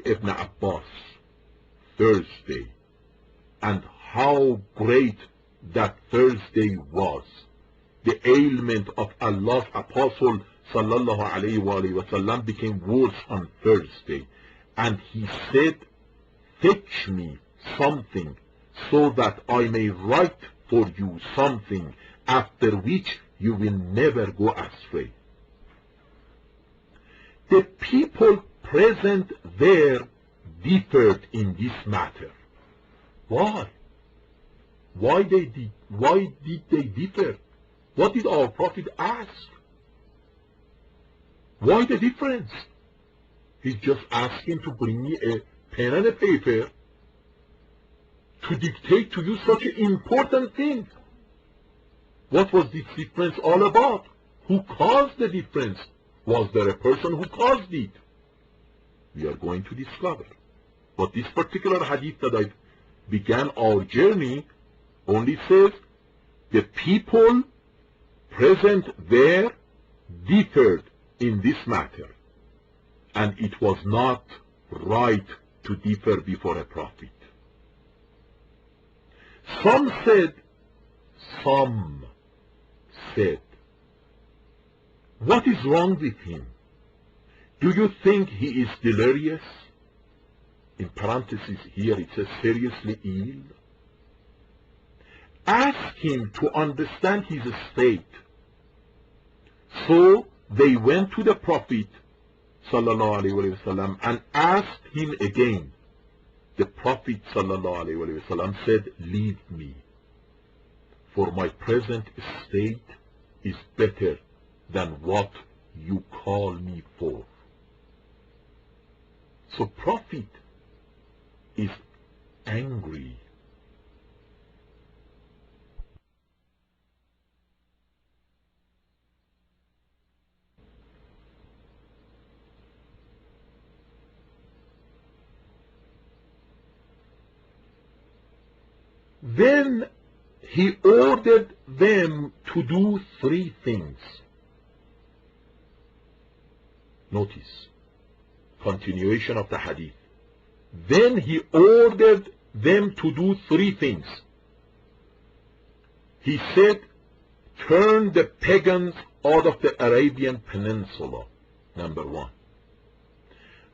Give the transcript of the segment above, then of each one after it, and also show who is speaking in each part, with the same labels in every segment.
Speaker 1: Ibn Abbas Thursday, and how great that Thursday was. The ailment of Allah's Apostle sallallahu alayhi wa sallam became worse on Thursday, and he said, fetch me something so that I may write for you something after which you will never go astray. The people present there differed in this matter. Why? Why did they differ? What did our Prophet ask? Why the difference? He's just asking to bring me a pen and a paper to dictate to you such an important thing. What was this difference all about? Who caused the difference? Was there a person who caused it? We are going to discover. But this particular hadith that I began our journey only says the people present there differed in this matter, and it was not right to differ before a prophet. Some said, what is wrong with him? Do you think he is delirious? In parentheses here it says seriously ill. Ask him to understand his state. So they went to the Prophet sallallahu alaihi wasallam and asked him again. The Prophet sallallahu alaihi wasallam said, leave me, for my present state is better than what you call me for. So Prophet is angry. Then he ordered them to do 3 things. Notice, continuation of the hadith. Then he ordered them to do 3 things. He said, turn the pagans out of the Arabian Peninsula, number 1.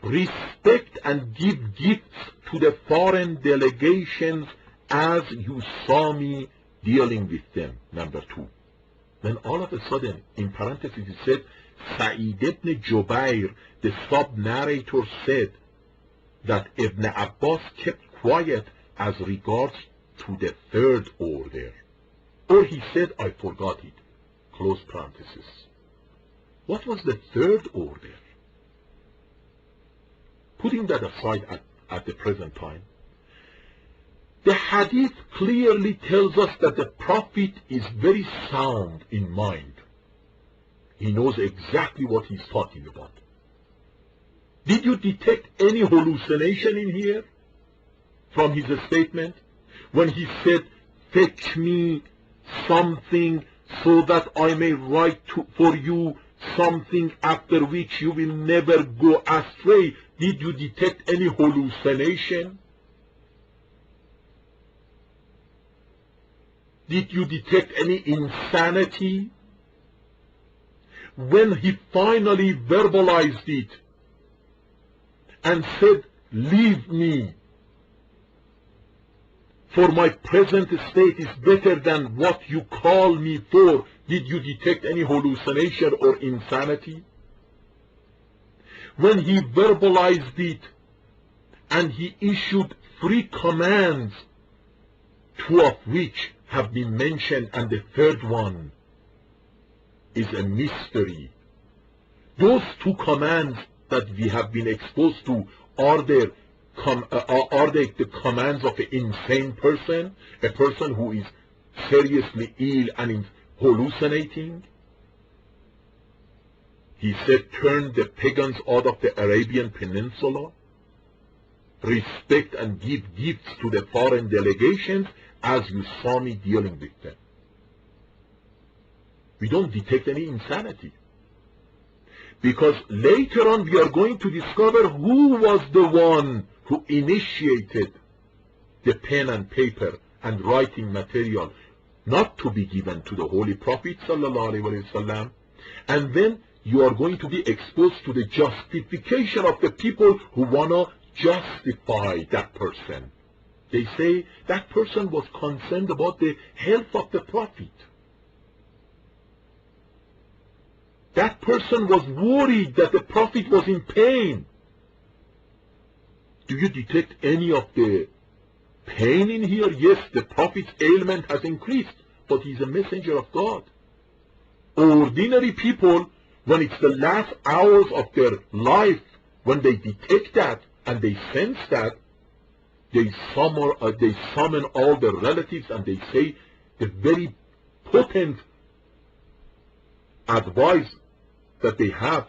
Speaker 1: Respect and give gifts to the foreign delegations as you saw me dealing with them, number 2. Then all of a sudden, in parentheses, he said, Sa'id ibn Jubair, the sub-narrator, said that Ibn Abbas kept quiet as regards to the 3rd order. Or he said, I forgot it. Close parenthesis. What was the 3rd order? Putting that aside at the present time, the hadith clearly tells us that the Prophet is very sound in mind. He knows exactly what he's talking about. Did you detect any hallucination in here from his statement? When he said, fetch me something so that I may write for you something after which you will never go astray. Did you detect any hallucination? Did you detect any insanity? When he finally verbalized it and said, leave me, for my present state is better than what you call me for, did you detect any hallucination or insanity? When he verbalized it and he issued 3 commands, 2 of which have been mentioned and the 3rd one is a mystery. Those 2 commands that we have been exposed to, are they the commands of an insane person, a person who is seriously ill and is hallucinating? He said, turn the pagans out of the Arabian Peninsula, respect and give gifts to the foreign delegations as you saw me dealing with them. We don't detect any insanity. Because later on we are going to discover who was the one who initiated the pen and paper and writing material not to be given to the Holy Prophet ﷺ. And then you are going to be exposed to the justification of the people who want to justify that person. They say that person was concerned about the health of the Prophet. That person was worried that the Prophet was in pain. Do you detect any of the pain in here? Yes, the Prophet's ailment has increased, but he's a messenger of God. Ordinary people, when it's the last hours of their life, when they detect that and they sense that, they summon all their relatives and they say the very potent advice that they have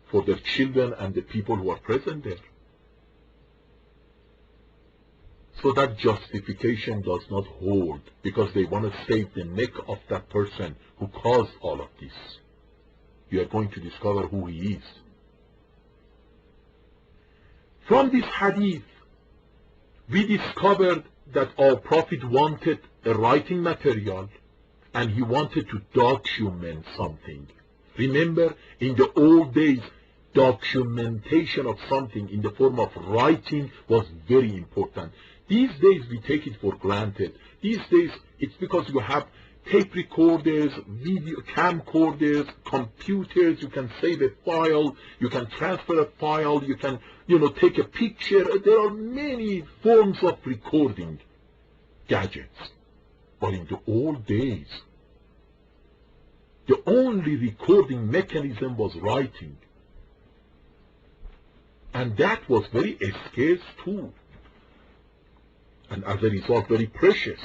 Speaker 1: for their children and the people who are present there. So that justification does not hold, because they want to save the neck of that person who caused all of this. You are going to discover who he is. From this hadith, we discovered that our Prophet wanted a writing material and he wanted to document something. Remember, in the old days, documentation of something in the form of writing was very important. These days we take it for granted. These days it's because you have tape recorders, video camcorders, computers, you can save a file, you can transfer a file, you can, take a picture. There are many forms of recording gadgets. But in the old days, the only recording mechanism was writing. And that was very scarce too. And as a result, very precious.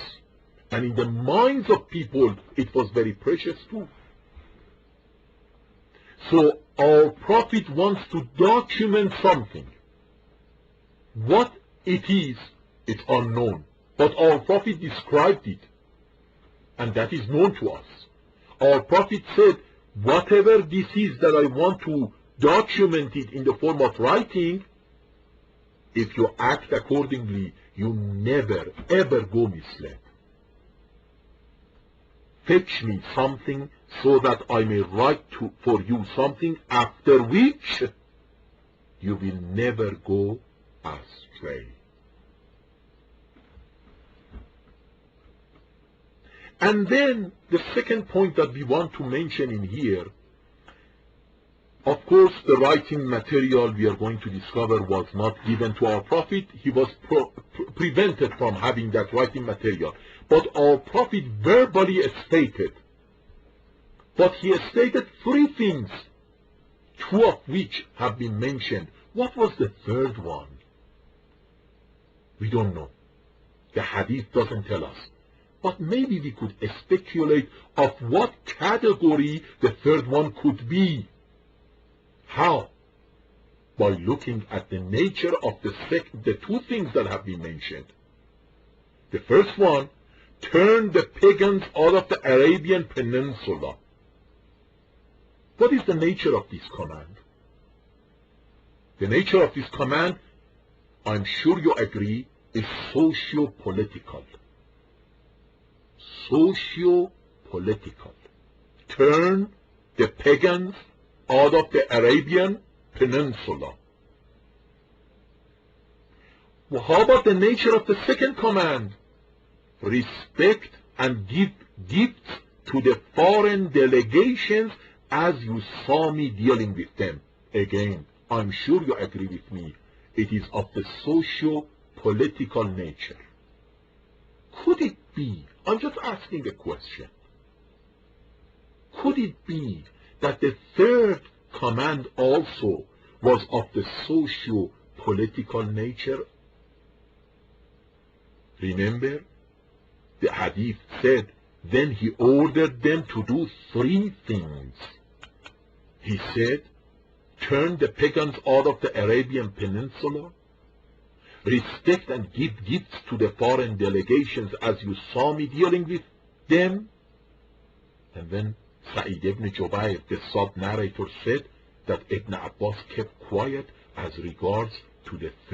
Speaker 1: And in the minds of people, it was very precious too. So our Prophet wants to document something. What it is, it's unknown. But our Prophet described it. And that is known to us. Our Prophet said, whatever this is that I want to document it in the form of writing, if you act accordingly, you never ever go misled. Fetch me something so that I may write for you something after which you will never go astray. And then the second point that we want to mention in here, of course, the writing material we are going to discover was not given to our Prophet. He was prevented from having that writing material. But our Prophet verbally stated, but he stated three things, two of which have been mentioned. What was the third one? We don't know. The hadith doesn't tell us. But maybe we could speculate of what category the third one could be. How? By looking at the nature of the two things that have been mentioned. The first one, turn the pagans out of the Arabian Peninsula. What is the nature of this command? The nature of this command, I'm sure you agree, is socio-political. Socio-political. Turn the pagans out of the Arabian Peninsula. Well, how about the nature of the second command? Respect and give gifts to the foreign delegations as you saw me dealing with them. Again, I'm sure you agree with me. It is of the socio-political nature. Could it be, I'm just asking a question, could it be that the third command also was of the socio-political nature? Remember, the hadith said, then he ordered them to do three things. He said, turn the pagans out of the Arabian Peninsula, respect and give gifts to the foreign delegations as you saw me dealing with them. And then Sa'id ibn Jubayr, the sub-narrator, said, that Ibn Abbas kept quiet as regards to the